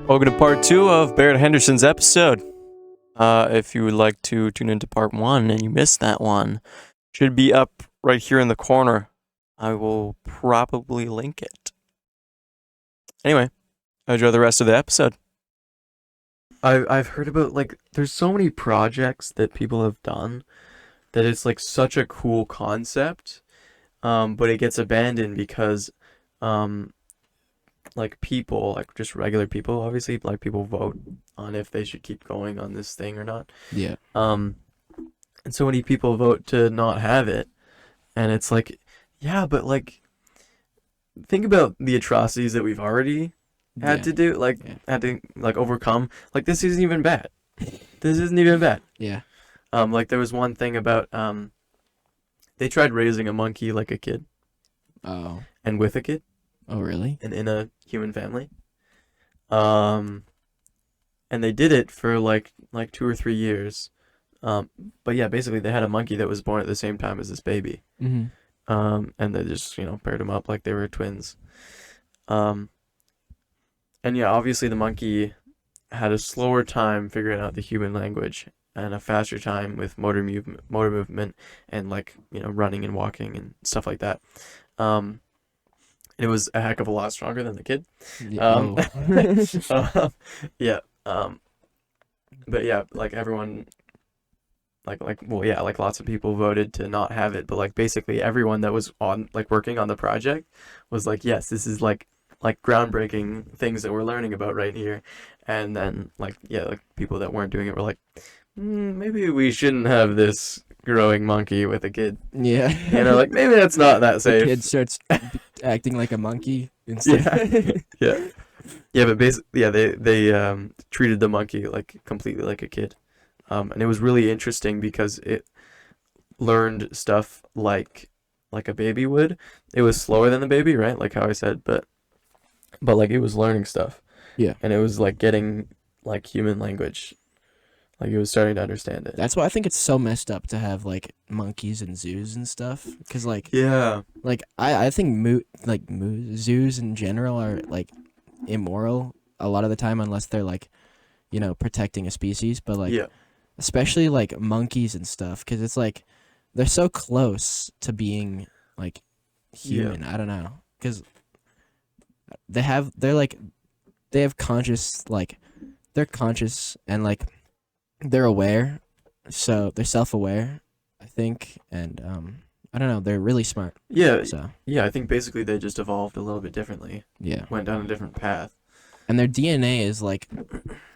Welcome to part 2 of Barrett Henderson's episode. If you would like to tune into part 1 and you missed that one, should be up right here in the corner. I will probably link it. Anyway, enjoy the rest of the episode. I've heard about, like, there's so many projects that people have done that it's like such a cool concept, but it gets abandoned because like people, like just regular people, obviously, like people vote on if they should keep going on this thing or not. Yeah. And so many people vote to not have it, and it's like, yeah, but like, think about the atrocities that we've already had to do, like had to like overcome. Like this isn't even bad. This isn't even bad. Yeah. Like there was one thing about they tried raising a monkey like a kid. Oh. And with a kid. Oh, really? And in a human family. And they did it for like 2 or 3 years. But yeah, basically they had a monkey that was born at the same time as this baby. Mm-hmm. And they just, paired them up like they were twins. And yeah, obviously the monkey had a slower time figuring out the human language and a faster time with motor movement and like, running and walking and stuff like that. It was a heck of a lot stronger than the kid. Yeah. But yeah, like everyone, like lots of people voted to not have it, but like basically everyone that was on like working on the project was like, yes, this is like groundbreaking things that we're learning about right here. And then like people that weren't doing it were like, maybe we shouldn't have this growing monkey with a kid. Yeah. Like maybe that's not that safe. The kid starts acting like a monkey instead. Yeah. But basically, they treated the monkey like completely like a kid. And it was really interesting because it learned stuff like a baby would. It was slower than the baby, right? Like how I said, but like it was learning stuff. Yeah. And it was like getting like human language. Like it was starting to understand it. That's why I think it's so messed up to have like monkeys in zoos and stuff. Cause like like I think zoos in general are like immoral a lot of the time unless they're like protecting a species. But like especially like monkeys and stuff, because it's like they're so close to being like human. I don't know, because they have conscious, like they're conscious and like they're aware, so they're self-aware, I think, and I don't know, they're really smart. So I think basically they just evolved a little bit differently. Went down a different path. And their DNA is like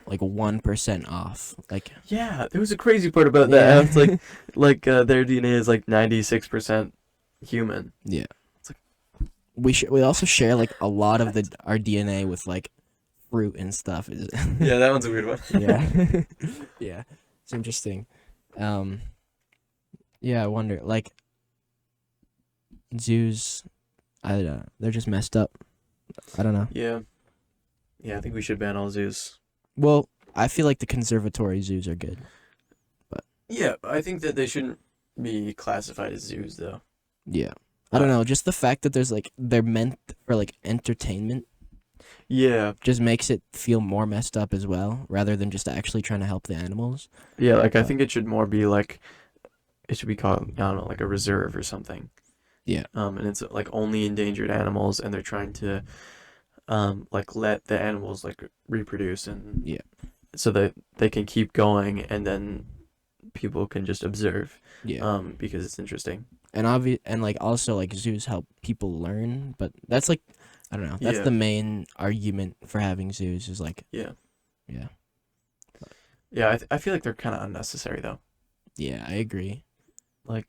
1% off. Like there was a crazy part about that. It's like their DNA is like 96% human. Yeah. It's like we also share like a lot of our DNA with like fruit and stuff. Yeah, that one's a weird one. Yeah. Yeah. It's interesting. Yeah, I wonder, like zoos, I don't know, they're just messed up. I don't know. Yeah, I think we should ban all zoos. Well, I feel like the conservatory zoos are good. But yeah, I think that they shouldn't be classified as zoos though. Yeah. I don't know, just the fact that there's like they're meant for like entertainment. Yeah. Just makes it feel more messed up as well, rather than just actually trying to help the animals. Yeah, like I think it should more be like, it should be called, I don't know, like a reserve or something. Yeah. And it's like only endangered animals, and they're trying to like let the animals like reproduce, and so that they can keep going, and then people can just observe. Because it's interesting. And like also like zoos help people learn, but that's like, I don't know, that's the main argument for having zoos is like I feel like they're kind of unnecessary though. Yeah, I agree. Like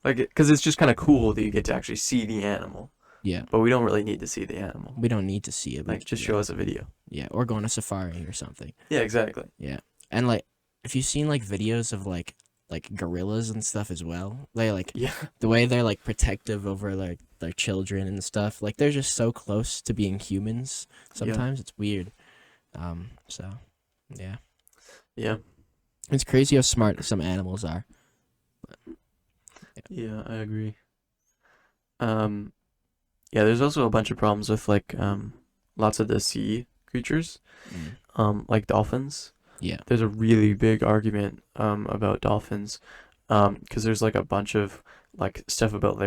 because it's just kind of cool that you get to actually see the animal. Yeah. But we don't really need to see the animal. We don't need to see it. Like, just show us a video. Yeah, or go on a safari or something. Yeah, exactly. Yeah. And like, if you've seen like videos of like gorillas and stuff as well, they like the way they're like protective over like their children and stuff, like they're just so close to being humans sometimes. It's weird. So yeah, it's crazy how smart some animals are. But, yeah, I agree. Yeah, there's also a bunch of problems with like lots of the sea creatures, like dolphins. Yeah. There's a really big argument about dolphins, because there's like a bunch of like stuff about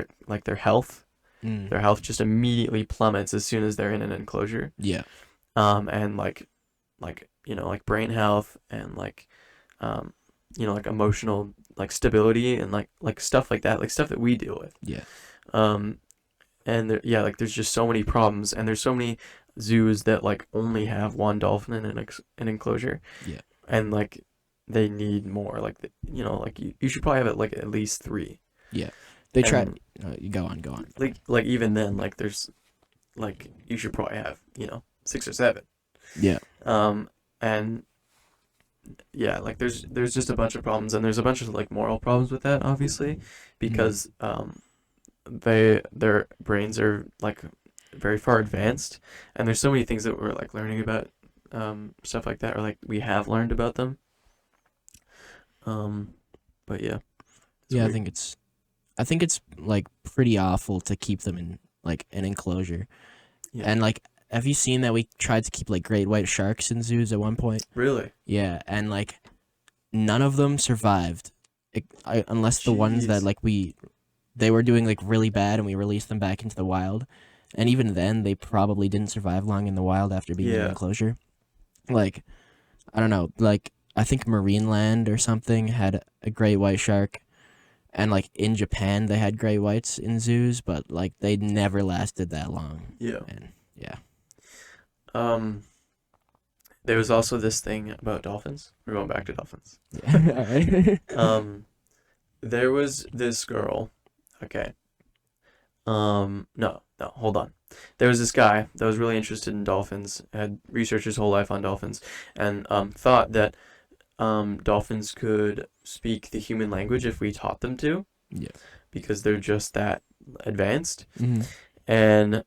their health. Their health just immediately plummets as soon as they're in an enclosure. Yeah. And like like brain health and like like emotional like stability and like stuff like that, like stuff that we deal with. Yeah. And yeah, like there's just so many problems, and there's so many zoos that like only have one dolphin in an enclosure. Yeah. And like they need more. Like like you should probably have it like at least 3. Yeah. They try. And Go on. like even then, like there's like you should probably have 6 or 7. Yeah. And yeah, like there's just a bunch of problems, and there's a bunch of like moral problems with that, obviously, because their brains are like very far advanced, and there's so many things that we're like learning about stuff like that, or like we have learned about them. But yeah. Yeah, weird. I think it's like pretty awful to keep them in like an enclosure. Yeah. And like, have you seen that we tried to keep like great white sharks in zoos at one point? Really? Yeah, and like none of them survived, unless the ones that Jeez. like they were doing like really bad and we released them back into the wild. And even then, they probably didn't survive long in the wild after being in an enclosure. Like, I don't know, like I think Marineland or something had a great white shark. And like in Japan, they had gray whites in zoos, but like they never lasted that long. Yeah. And yeah. There was also this thing about dolphins. We're going back to dolphins. Yeah. All right. There was this girl. Okay. No, hold on. There was this guy that was really interested in dolphins, had researched his whole life on dolphins, and thought that dolphins could speak the human language if we taught them to. Yeah. Because they're just that advanced. Mm-hmm. And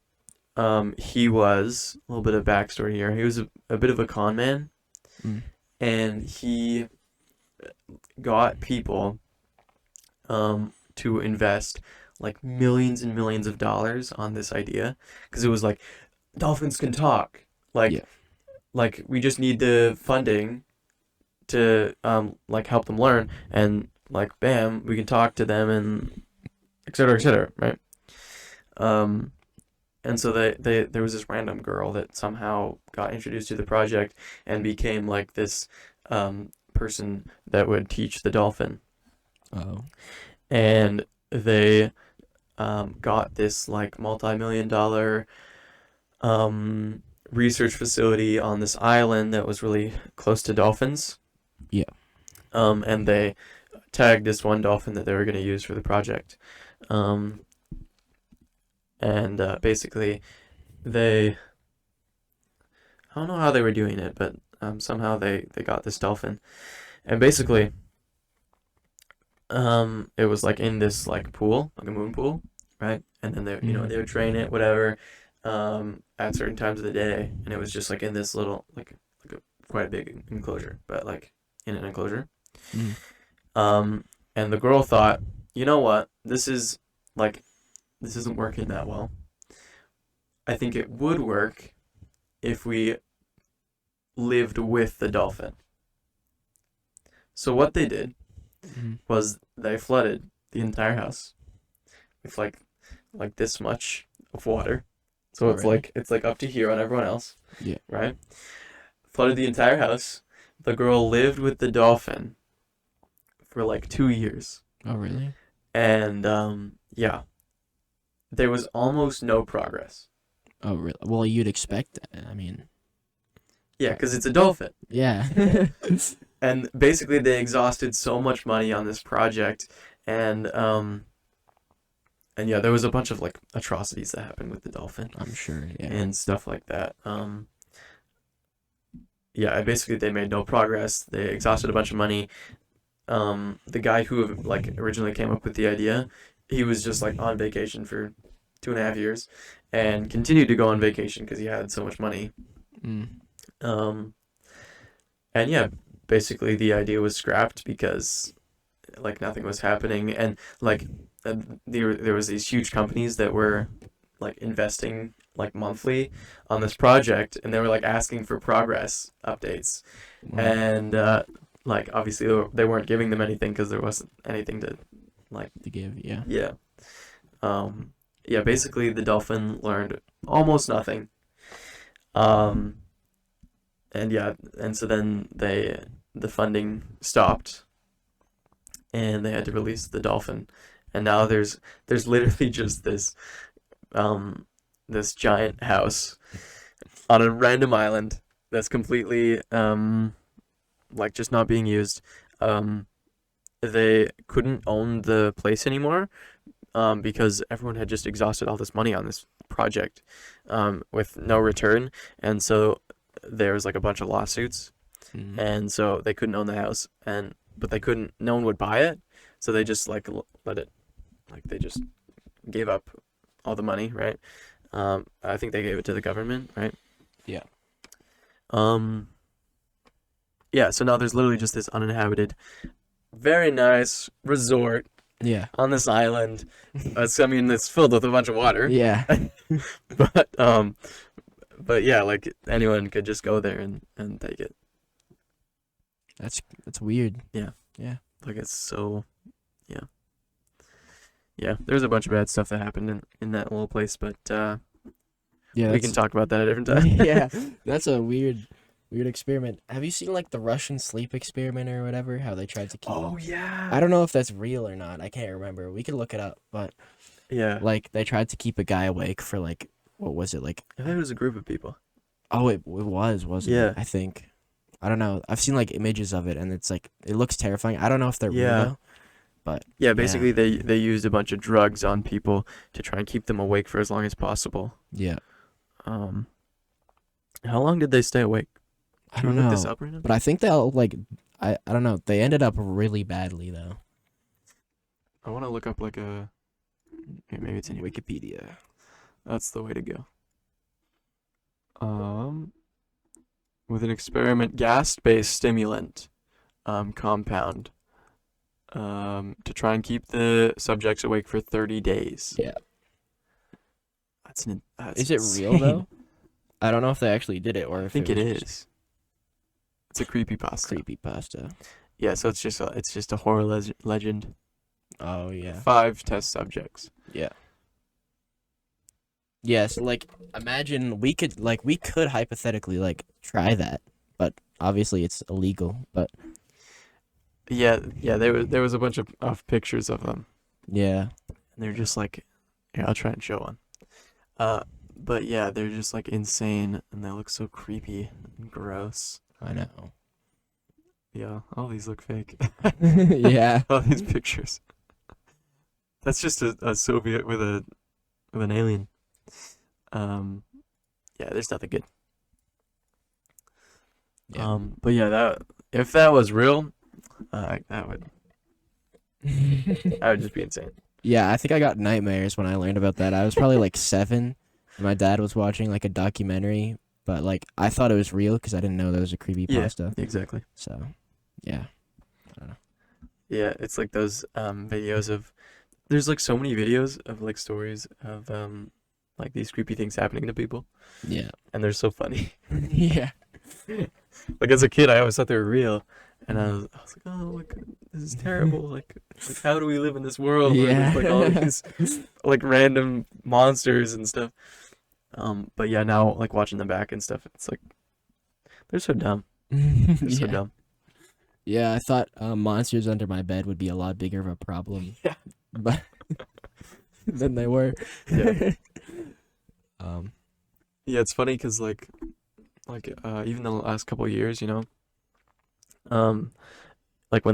he was, a little bit of backstory here, he was a bit of a con man. And he got people to invest like millions and millions of dollars on this idea, because it was like, dolphins can talk, like like we just need the funding to like help them learn, and like bam, we can talk to them, and etc., right? And so there was this random girl that somehow got introduced to the project and became like this person that would teach the dolphin. Oh. And they got this like multi-million-dollar research facility on this island that was really close to dolphins. Yeah. And they tagged this one dolphin that they were going to use for the project. And basically I don't know how they were doing it, but somehow they got this dolphin. And basically it was like in this like pool, like a moon pool, right? And then they they would train it, whatever, at certain times of the day, and it was just like in this little like quite a big enclosure, but like in an enclosure. And the girl thought, you know what, this isn't working that well. I think it would work if we lived with the dolphin. So what they did was they flooded the entire house with like this much of water. So it's like up to here on everyone else. Yeah. Right? Flooded the entire house. The girl lived with the dolphin for like 2 years. Oh, really? And yeah. There was almost no progress. Oh, really? Well, you'd expect that. I mean, yeah, because it's a dolphin. Yeah. And basically, they exhausted so much money on this project, and yeah, there was a bunch of like atrocities that happened with the dolphin. I'm sure. Yeah. And stuff like that. Yeah, basically they made no progress. They exhausted a bunch of money. The guy who like originally came up with the idea, he was just like on vacation for 2.5 years, and continued to go on vacation because he had so much money. And yeah, basically the idea was scrapped because like nothing was happening, and like there was these huge companies that were like investing like monthly on this project, and they were like asking for progress updates, and like obviously they weren't giving them anything because there wasn't anything to like to give. Yeah. yeah yeah, basically the dolphin learned almost nothing, um and yeah, and so then the funding stopped, and they had to release the dolphin, and now there's literally just this giant house on a random island that's completely like just not being used. They couldn't own the place anymore because everyone had just exhausted all this money on this project with no return, and so there was like a bunch of lawsuits, and so they couldn't own the house, but they couldn't. No one would buy it, so they just like let it, like they just gave up all the money, right? I think they gave it to the government, right? Yeah. Yeah, so now there's literally just this uninhabited, very nice resort Yeah. on this island. I mean, it's filled with a bunch of water. Yeah. But yeah, like anyone could just go there and take it. That's weird. Yeah. Yeah. Like it's so, yeah. Yeah, there's a bunch of bad stuff that happened in that little place, but Yeah. we can talk about that at a different time. Yeah. That's a weird experiment. Have you seen like the Russian sleep experiment or whatever? How they tried to keep. Oh yeah. I don't know if that's real or not. I can't remember. We could look it up, but Yeah. like they tried to keep a guy awake for like, what was it, like? I thought it was a group of people. Oh, it wasn't Yeah. it? I think. I don't know. I've seen like images of it, and it's like it looks terrifying. I don't know if they're real though, but Yeah, basically they used a bunch of drugs on people to try and keep them awake for as long as possible. yeah. How long did they stay awake? I Can don't we look know, this up right now? but I think they'll like. I don't know. They ended up really badly though. I want to look up like maybe it's in Wikipedia. That's the way to go. With an experiment gas-based stimulant compound to try and keep the subjects awake for 30 days. Yeah. That's Is it real though? I don't know if they actually did it or I if think it it was is. It's a creepypasta. creepypasta. Yeah, so it's just a horror legend. Oh yeah. 5 test subjects. Yeah. Yeah, so like imagine we could hypothetically like try that, but obviously it's illegal. But Yeah, there was a bunch of pictures of them. yeah. And they're just like, here, I'll try and show one. But yeah, they're just like insane, and they look so creepy and gross. I know. Yeah, all these look fake. Yeah. All these pictures. That's just a Soviet with an alien. Yeah, there's nothing good. Yeah. But yeah, if that was real, that would just be insane. Yeah, I think I got nightmares when I learned about that. I was probably like 7, and my dad was watching like a documentary, but like I thought it was real because I didn't know there was a creepypasta. Yeah, exactly. So, yeah. I don't know. Yeah, it's like those videos of. There's like so many videos of like stories of like these creepy things happening to people, Yeah. and they're so funny. Yeah. Like as a kid, I always thought they were real, and I was like, oh, like this is terrible. Like how do we live in this world where Yeah. there's like all these like random monsters and stuff? But yeah, now like watching them back and stuff, it's like they're so dumb. They're so dumb. Yeah, I thought monsters under my bed would be a lot bigger of a problem. Yeah. But than they were. Yeah. Yeah, it's funny because like even the last couple of years, like when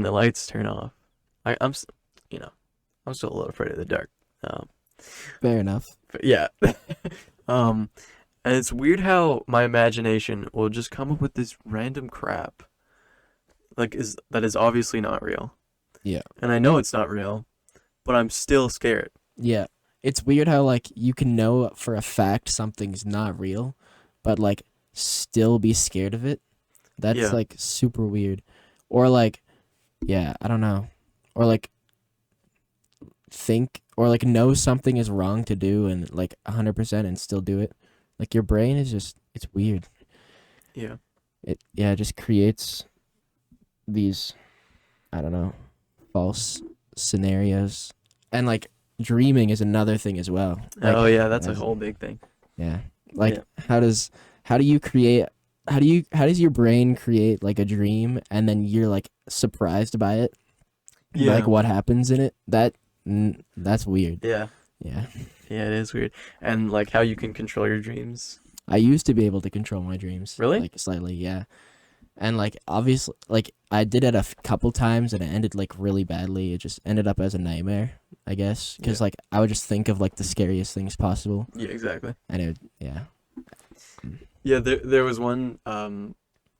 the lights turn off, I'm still a little afraid of the dark. Fair enough. But yeah. And it's weird how my imagination will just come up with this random crap, that is obviously not real. Yeah. And I know it's not real, but I'm still scared. Yeah. It's weird how like you can know for a fact something's not real, but like still be scared of it. That's like super weird. Or like, yeah, I don't know. Or like think or like know something is wrong to do and like 100% and still do it. Like your brain is just it's weird. Yeah. It just creates these I don't know false scenarios and like dreaming is another thing as well. Like, Oh yeah, that's a whole big thing. yeah. Like Yeah. how does your brain create like a dream and then you're like surprised by it? Yeah. Like what happens in it? That's weird. Yeah. Yeah. Yeah, it is weird. And like how you can control your dreams. I used to be able to control my dreams. Really? Like slightly, yeah. And like obviously like I did it a couple times and it ended like really badly. It just ended up as a nightmare, I guess, cuz Yeah. like I would just think of like the scariest things possible Yeah, exactly. and it yeah. Yeah, there was one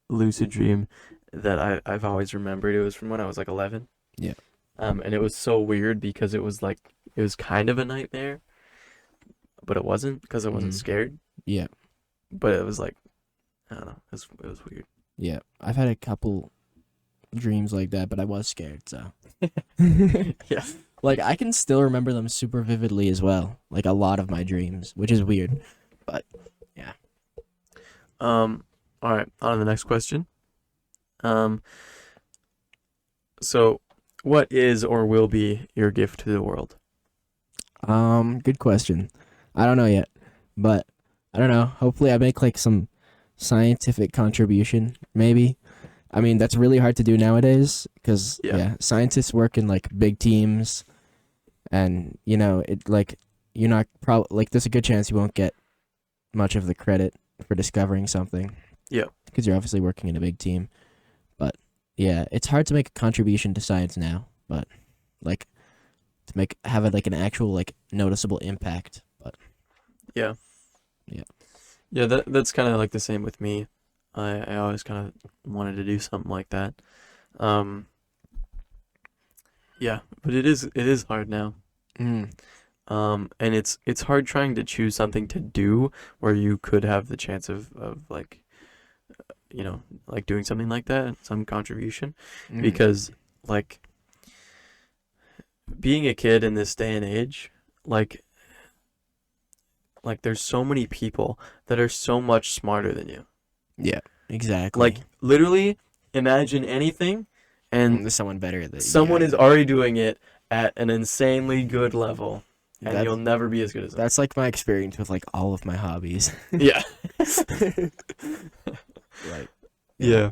lucid dream that I've always remembered. It was from when I was like 11. Yeah. And it was so weird because it was kind of a nightmare, but it wasn't because I wasn't scared. Yeah. But it was like, I don't know, it was weird. Yeah. I've had a couple dreams like that, but I was scared, so. Yeah. Like I can still remember them super vividly as well. Like a lot of my dreams, which is weird. But yeah. All right, on to the next question. So what is or will be your gift to the world? Good question. I don't know yet, but I don't know. Hopefully I make like some scientific contribution, maybe. I mean, that's really hard to do nowadays because scientists work in like big teams and you know, it like you're not like there's a good chance you won't get much of the credit for discovering something. Yeah. Because you're obviously working in a big team. But yeah, it's hard to make a contribution to science now, but like to have it like an actual like noticeable impact. But Yeah. Yeah. Yeah, that's kind of like the same with me. I always kind of wanted to do something like that. Yeah, but it is hard now. Mm. And it's hard trying to choose something to do where you could have the chance of like like doing something like that, some contribution, because like being a kid in this day and age, like there's so many people that are so much smarter than you. Yeah, exactly. Like literally imagine anything and there's someone better than someone is already doing it at an insanely good level. And you'll never be as good as them. That's like my experience with like all of my hobbies. Yeah. Like Yeah.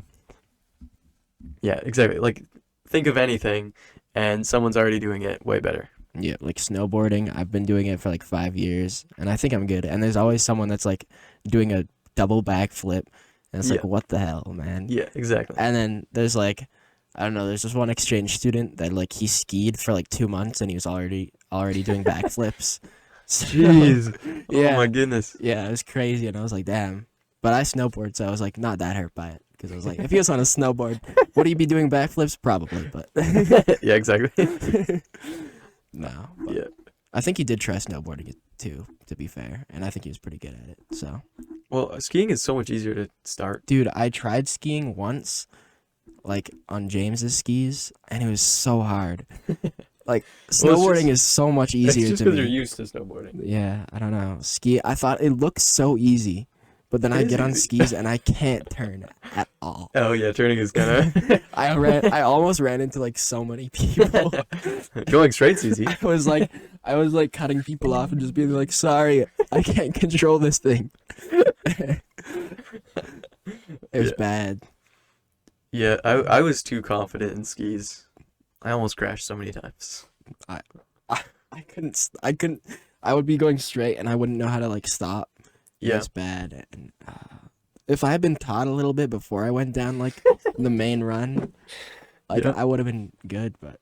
Yeah, exactly. Like think of anything and someone's already doing it way better. Yeah, like snowboarding. I've been doing it for like 5 years and I think I'm good. And there's always someone that's like doing a double backflip and it's like what the hell, man? Yeah, exactly. And then there's like I don't know, there's this one exchange student that like he skied for like 2 months and he was already doing backflips. So, Jeez. Yeah. Oh my goodness. Yeah, it was crazy and I was like, damn. But I snowboard, so I was like not that hurt by it. Because I was like, if he was on a snowboard, would he be doing backflips? Probably, but Yeah, exactly. no. But Yeah. I think he did try snowboarding it too, to be fair, and I think he was pretty good at it. So, Well, skiing is so much easier to start. dude, I tried skiing once, like on James's skis, and it was so hard. Like snowboarding is so much easier It's just to because me. you're used to snowboarding. Yeah, I don't know. I thought it looked so easy, but then I It is get on easy. skis and I can't turn at all. Oh yeah, turning is kind of. I almost ran into like so many people. Going straight's easy. I was like cutting people off and just being like, sorry, I can't control this thing. It was bad. Yeah, I was too confident in skis. I almost crashed so many times. I couldn't. I would be going straight and I wouldn't know how to like stop. It Yeah. was bad. And if I had been taught a little bit before I went down like the main run, like I would have been good. But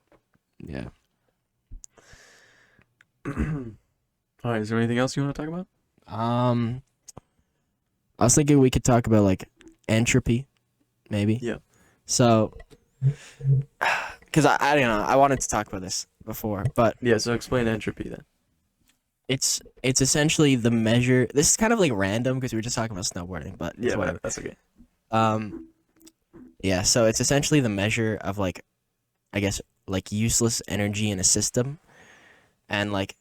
yeah. All right, is there anything else you want to talk about? I was thinking we could talk about like entropy, maybe. Yeah. So, because I don't know, I wanted to talk about this before, but Yeah, so explain entropy then. it's essentially the measure. This is kind of like random because we were just talking about snowboarding, but it's Yeah, whatever. that's okay. Yeah. So it's essentially the measure of like, I guess like useless energy in a system. And like,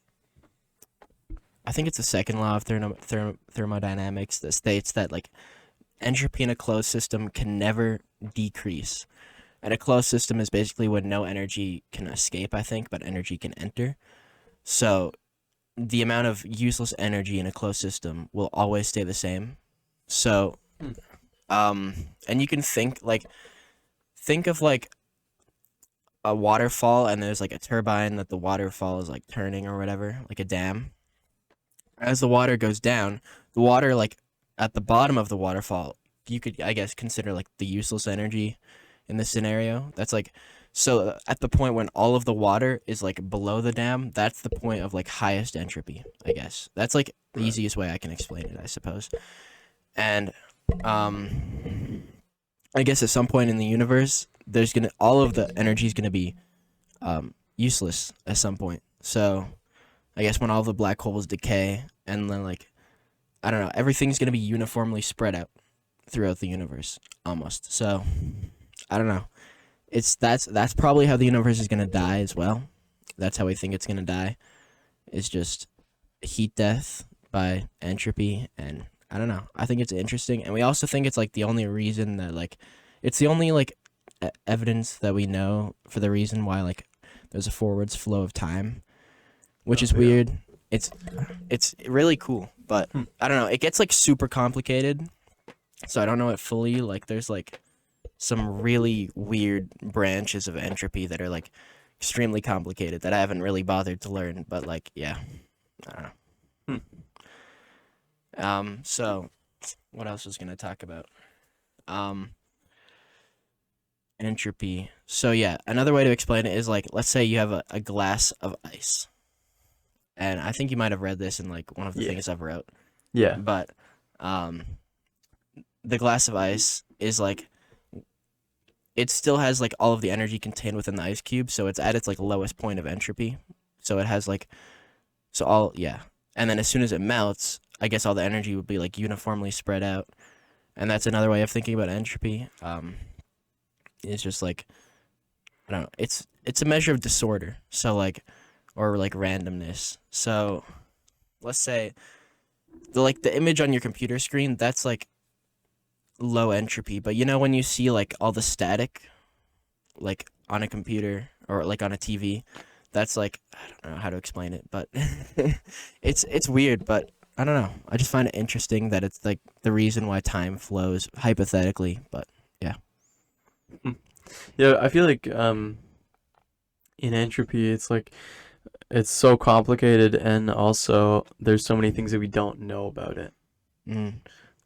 I think it's the second law of thermodynamics that states that like entropy in a closed system can never decrease. And a closed system is basically when no energy can escape, I think, but energy can enter. So the amount of useless energy in a closed system will always stay the same. So, and you can think of like a waterfall, and there's like a turbine that the waterfall is like turning or whatever, like a dam. As the water goes down, the water like at the bottom of the waterfall, you could, I guess, consider like the useless energy in this scenario. That's like, so at the point when all of the water is like below the dam, that's the point of like highest entropy, I guess. That's like the easiest way I can explain it, I suppose. And I guess at some point in the universe, there's gonna all of the energy is gonna be useless at some point. So I guess when all the black holes decay, and then like, I don't know, everything's gonna be uniformly spread out throughout the universe almost. So I don't know. That's probably how the universe is gonna die as well. That's how we think it's gonna die. It's just heat death by entropy, and I don't know. I think it's interesting, and we also think it's like the only reason that like, it's the only like evidence that we know for the reason why like there's a forwards flow of time, which is weird. It's really cool, but I don't know. It gets like super complicated, so I don't know it fully. Like there's like some really weird branches of entropy that are like extremely complicated that I haven't really bothered to learn. But like, yeah, I don't know. So what else was gonna talk about? Entropy. So yeah, another way to explain it is like, let's say you have a glass of ice. And I think you might have read this in like one of the things I've wrote. Yeah. But the glass of ice is like, it still has like all of the energy contained within the ice cube, so it's at its like lowest point of entropy. So it has like, and then as soon as it melts, I guess all the energy would be like uniformly spread out. And that's another way of thinking about entropy. It's just like, I don't know, it's a measure of disorder. So like, or like randomness. So let's say the image on your computer screen, that's like low entropy. But you know when you see like all the static like on a computer or like on a TV, that's like, I don't know how to explain it, but it's weird, but I don't know. I just find it interesting that it's like the reason why time flows hypothetically, but yeah. Yeah, I feel like in entropy it's like it's so complicated, and also there's so many things that we don't know about it.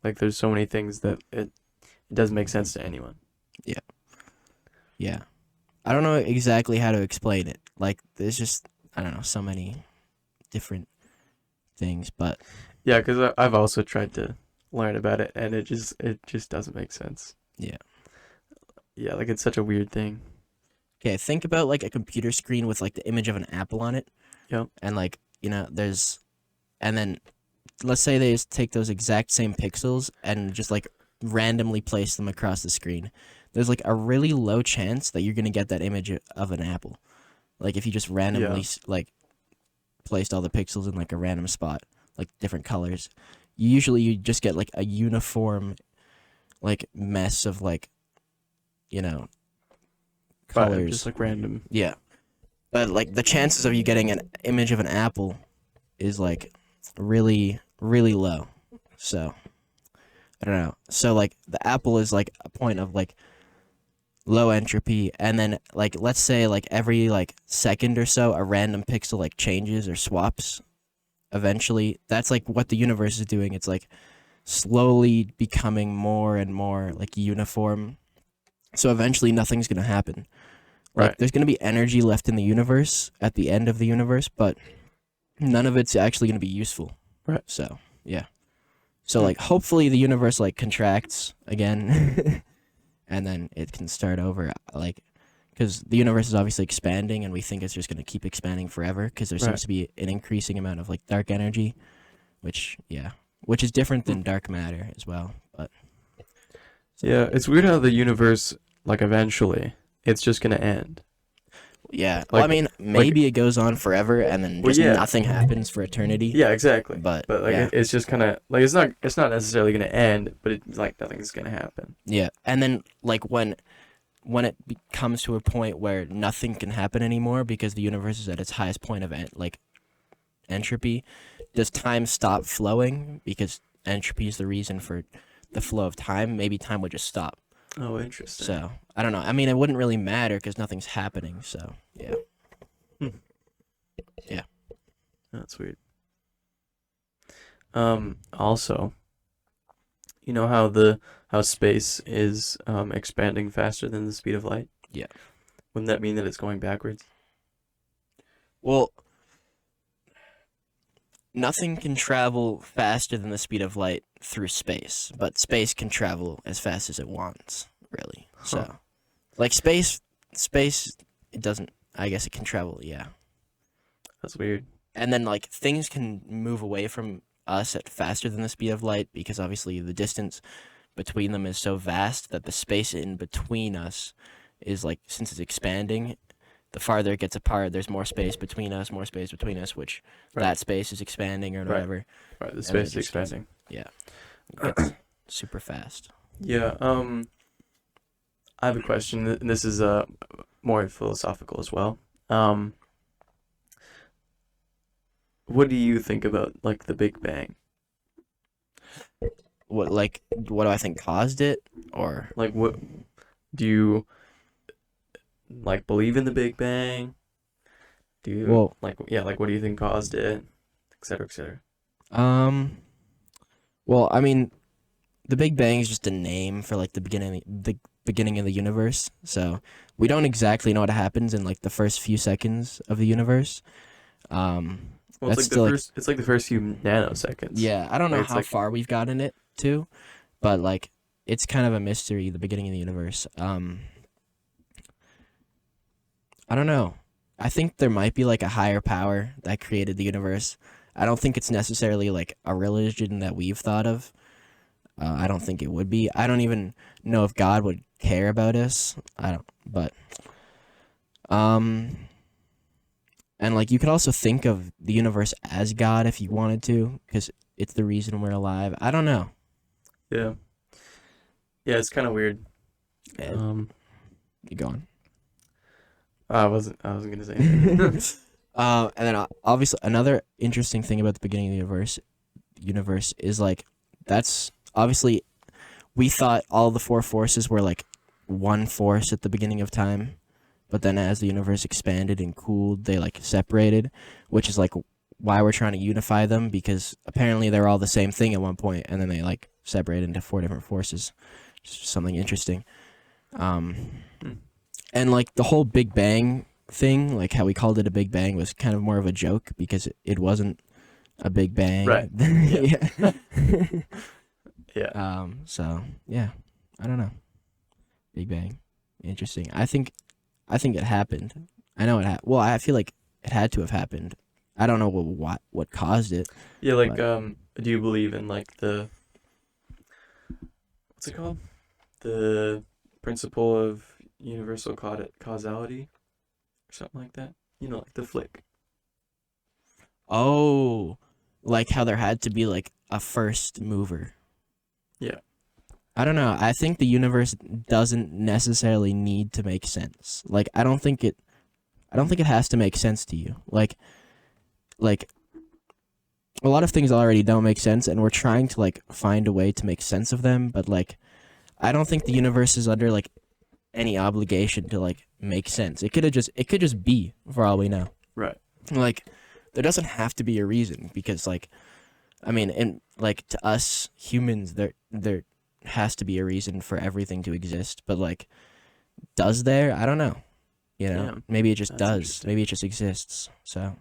Like there's so many things that it doesn't make sense to anyone. Yeah. I don't know exactly how to explain it. Like there's just, I don't know, so many different things, but yeah, because I've also tried to learn about it, and it just doesn't make sense. Yeah, like it's such a weird thing. Okay, think about like a computer screen with like the image of an apple on it. Yep. And like, and then let's say they just take those exact same pixels and just like randomly place them across the screen. There's like a really low chance that you're going to get that image of an apple. Like if you just randomly like placed all the pixels in like a random spot, like different colors. Usually you just get like a uniform like mess of like, colors. Just like random. Yeah. But like the chances of you getting an image of an apple is like really, really low. So I don't know. So like the apple is like a point of like low entropy, and then like let's say like every like second or so a random pixel like changes or swaps. Eventually, that's like what the universe is doing. It's like slowly becoming more and more like uniform. So eventually nothing's going to happen. Like there's going to be energy left in the universe at the end of the universe, but none of it's actually going to be useful. Right. So, yeah. So like hopefully the universe like contracts again and then it can start over, like, because the universe is obviously expanding and we think it's just going to keep expanding forever because there seems to be an increasing amount of like dark energy, which is different than dark matter as well. But yeah, it's weird how the universe, like, eventually it's just gonna end. Yeah. Like, Well, I mean, maybe it goes on forever and then just nothing happens for eternity. Yeah, exactly. But like it's just kind of like it's not necessarily gonna end, but it's like nothing's gonna happen. Yeah, and then like when it comes to a point where nothing can happen anymore because the universe is at its highest point of entropy, does time stop flowing because entropy is the reason for the flow of time? Maybe time would just stop. Oh, interesting. So I don't know. I mean, it wouldn't really matter because nothing's happening. So yeah. Yeah. That's weird. Also, you know how space is expanding faster than the speed of light? Yeah. Wouldn't that mean that it's going backwards? Well, nothing can travel faster than the speed of light through space, but space can travel as fast as it wants, really. So, like space, it doesn't. I guess it can travel. Yeah. That's weird. And then like things can move away from us at faster than the speed of light because obviously the distance between them is so vast that the space in between us is like, since it's expanding, the farther it gets apart, there's more space between us, which that space is expanding or whatever. Right, the space is expanding. Yeah. It gets super fast. Yeah, I have a question, and this is more philosophical as well. What do you think about like the Big Bang? What do I think caused it, or like what do you like believe in the Big Bang? Do you like what do you think caused it, etc., etc.? Well, I mean, the Big Bang is just a name for like the beginning of the universe. So we don't exactly know what happens in like the first few seconds of the universe. Well, it's like the first few nanoseconds. Yeah, I don't know how far we've gotten it to, but like it's kind of a mystery, the beginning of the universe. I don't know. I think there might be like a higher power that created the universe. I don't think it's necessarily like a religion that we've thought of. I don't think it would be. I don't even know if God would care about us. I don't, but and like you could also think of the universe as God if you wanted to, because it's the reason we're alive. I don't know. Yeah. Yeah, it's kind of weird. You go on. I wasn't gonna say anything. And then obviously another interesting thing about the beginning of the universe is like that's obviously we thought all the four forces were like one force at the beginning of time, but then as the universe expanded and cooled, they like separated, which is like why we're trying to unify them, because apparently they're all the same thing at one point, and then they like separate into four different forces. Just something interesting. And like the whole Big Bang thing, like how we called it a Big Bang, was kind of more of a joke because it wasn't a Big Bang. Right. Yeah. Yeah. So yeah, I don't know. Big Bang, interesting. I think it happened. I know it well, I feel like it had to have happened. I don't know what caused it. Yeah, like do you believe in like the what's it called? The principle of universal causality or something like that? You know, like the flick. Oh, like how there had to be like a first mover. Yeah. I don't know. I think the universe doesn't necessarily need to make sense. Like I don't think it has to make sense to you. Like a lot of things already don't make sense, and we're trying to like find a way to make sense of them, but like I don't think the universe is under like any obligation to like make sense. It could just be, for all we know. Right. Like there doesn't have to be a reason, because like I mean, and like to us humans there has to be a reason for everything to exist, but like does there? I don't know. You know, Yeah, maybe it just does. Maybe it just exists. So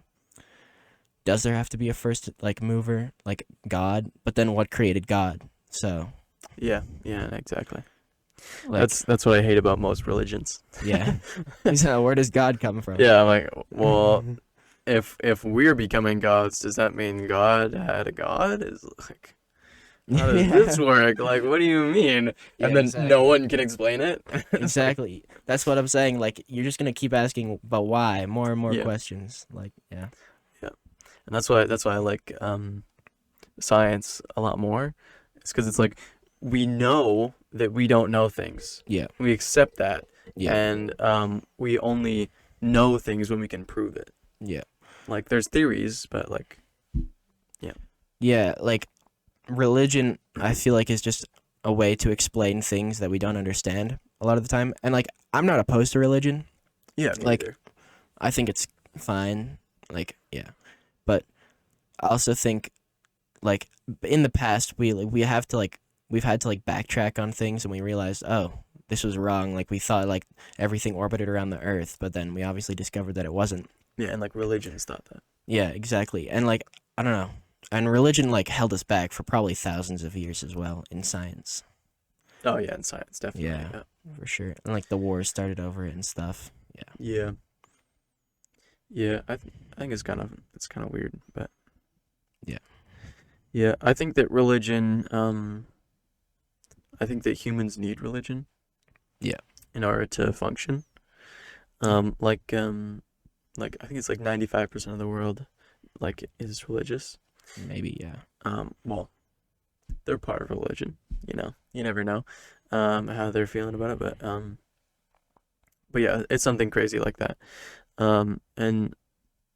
does there have to be a first like mover, like God? But then what created God? So yeah, exactly. like, that's what I hate about most religions. yeah. So where does God come from? Yeah, I'm like, well, if we're becoming gods, does that mean God had a god? Is like, how does this work? Like, what do you mean? Yeah, And then exactly. no one can explain it. Exactly. That's what I'm saying. Like, you're just gonna keep asking, but why? More and more Yeah. questions. Like, yeah. Yeah, and that's why I like science a lot more. It's because it's like we know that we don't know things. Yeah. We accept that, Yeah. and we only know things when we can prove it. Yeah. Like there's theories, but like, yeah. Yeah. Like, religion, I feel like, is just a way to explain things that we don't understand a lot of the time. And like, I'm not opposed to religion. Yeah, me Like, neither. I think it's fine. Like, yeah. But I also think, like, in the past, we have to like we've had to like backtrack on things, and we realized, oh, this was wrong. Like, we thought like everything orbited around the Earth, but then we obviously discovered that it wasn't. Yeah, and like religions thought that. Yeah, exactly. And like, I don't know. And religion like held us back for probably thousands of years as well in science. Oh yeah, in science, definitely. Yeah, for sure. And like the wars started over it and stuff. Yeah. Yeah. Yeah, I think it's kind of weird, but Yeah. yeah, I think that religion I think that humans need religion. Yeah. In order to function. Like I think it's like 95% of the world like is religious. Maybe, yeah. Well, they're part of religion, you know. You never know how they're feeling about it, but yeah, it's something crazy like that. And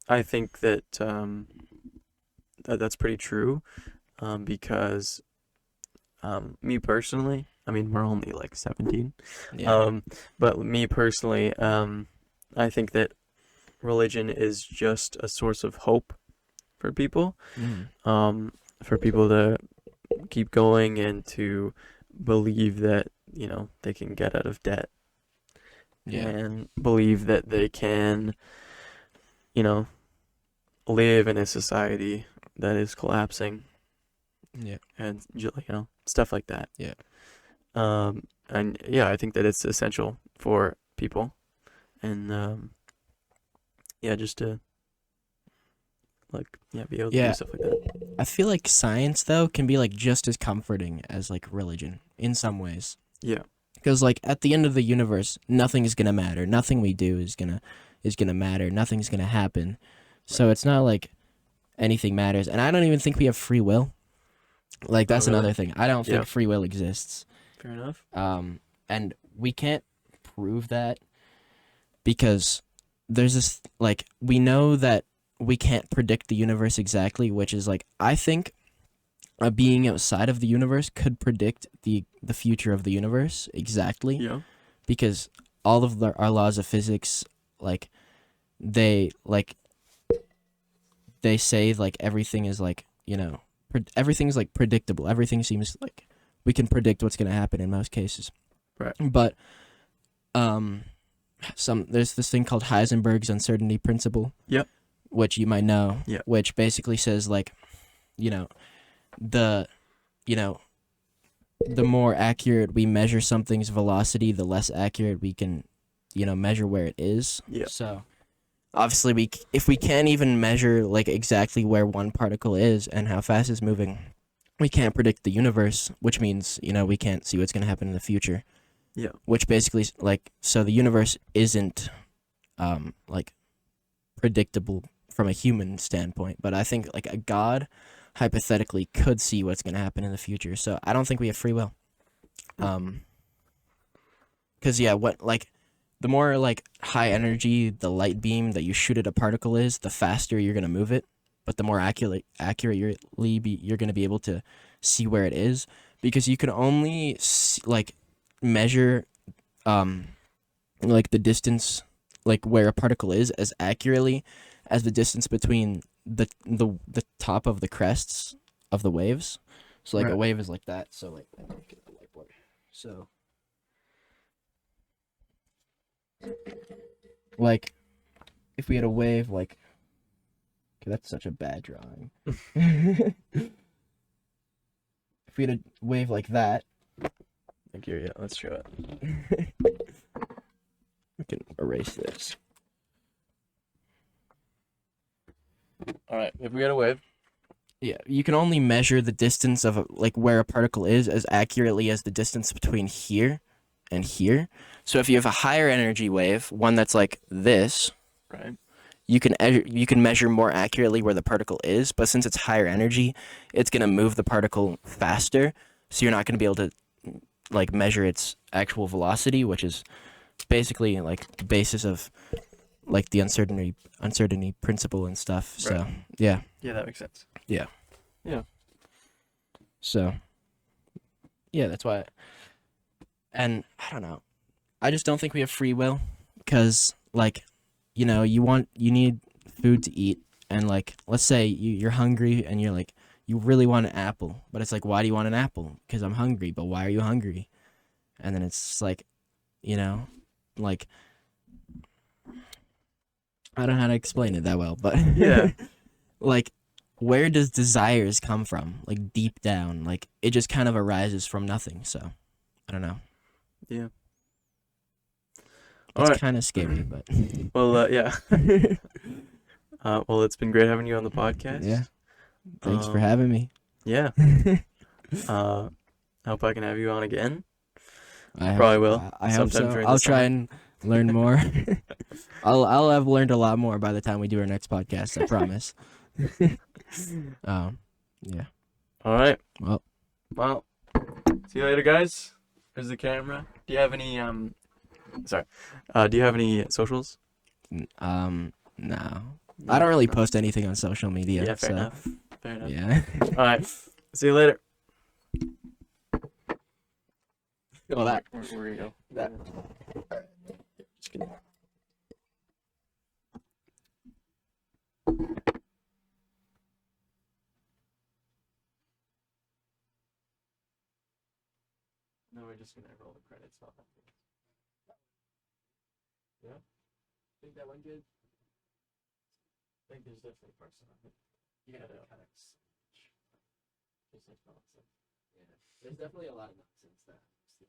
I think that that's pretty true because me personally, I mean, we're only like 17. Yeah. But me personally, I think that religion is just a source of hope for people, for people to keep going and to believe that, you know, they can get out of debt Yeah. and believe that they can, you know, live in a society that is collapsing Yeah. and, you know, stuff like that. Yeah. And yeah, I think that it's essential for people, and yeah, just to like be able to Yeah. do stuff like that. I feel like science though can be like just as comforting as like religion in some ways. Yeah. Because like at the end of the universe, nothing is gonna matter. Nothing we do is gonna matter. Nothing's gonna happen. So it's not like anything matters. And I don't even think we have free will. Like that's really? another thing. I don't think Yeah. free will exists. Fair enough. And we can't prove that because there's this like we know that we can't predict the universe exactly, which is like I think a being outside of the universe could predict the future of the universe exactly. Yeah. Because all of our laws of physics they say like everything is like, you know, everything's like predictable. Everything seems like we can predict what's going to happen in most cases. Right. But there's this thing called Heisenberg's uncertainty principle. Yep. Which you might know. Yeah. Which basically says like, the more accurate we measure something's velocity, the less accurate we can, measure where it is. Yeah. So obviously if we can't even measure like exactly where one particle is and how fast it's moving, we can't predict the universe, which means, we can't see what's going to happen in the future. Yeah. Which basically so the universe isn't like predictable from a human standpoint, but I think like a god hypothetically could see what's going to happen in the future. So I don't think we have free will. Cuz the more like high energy the light beam that you shoot at a particle is, the faster you're going to move it, but the more accurately you're going to be able to see where it is, because you can only measure like the distance, like where a particle is, as accurately as the distance between the top of the crests of the waves. So like Right. a wave is like that. So like let me get the whiteboard. So like if we had a wave like, okay, that's such a bad drawing. If we had a wave like that, Thank you. Yeah, let's show it. we can erase this. All right. If we had a wave Yeah, you can only measure the distance of like where a particle is as accurately as the distance between here and here. So if you have a higher energy wave, one that's like this, Right. you can measure more accurately where the particle is, but since it's higher energy, it's going to move the particle faster, so you're not going to be able to like measure its actual velocity, which is basically like the basis of like the uncertainty principle and stuff. So, Right. yeah. Yeah, that makes sense. Yeah. Yeah. So, yeah, that's why. And I don't know. I just don't think we have free will because, like, you know, you need food to eat. And, like, let's say you're hungry and you're like, you really want an apple. But it's like, why do you want an apple? Because I'm hungry. But why are you hungry? And then it's just like, you know, like, I don't know how to explain it that well. But, Yeah. like, where does desires come from? Like, deep down. Like, it just kind of arises from nothing. So, I don't know. Yeah. It's Alright. kind of scary, but Well, yeah. Well, it's been great having you on the podcast. yeah. Thanks for having me. Yeah. I hope I can have you on again. I Probably will. I hope sometime so. during I'll the try summer. and learn more. I'll have learned a lot more by the time we do our next podcast. I promise. Yeah. All right. Well, See you later, guys. There's the camera. Do you have any Sorry. Do you have any socials? no. I don't really post anything on social media. Yeah, fair so, enough. Fair enough. Yeah. All right. See you later. Well, that. Where you go? That. Just kidding. No, we're just gonna roll the credits off. Yeah. Think that went good. I think there's definitely parts of it. You gotta kind of just like nonsense. Yeah. There's definitely a lot of nonsense that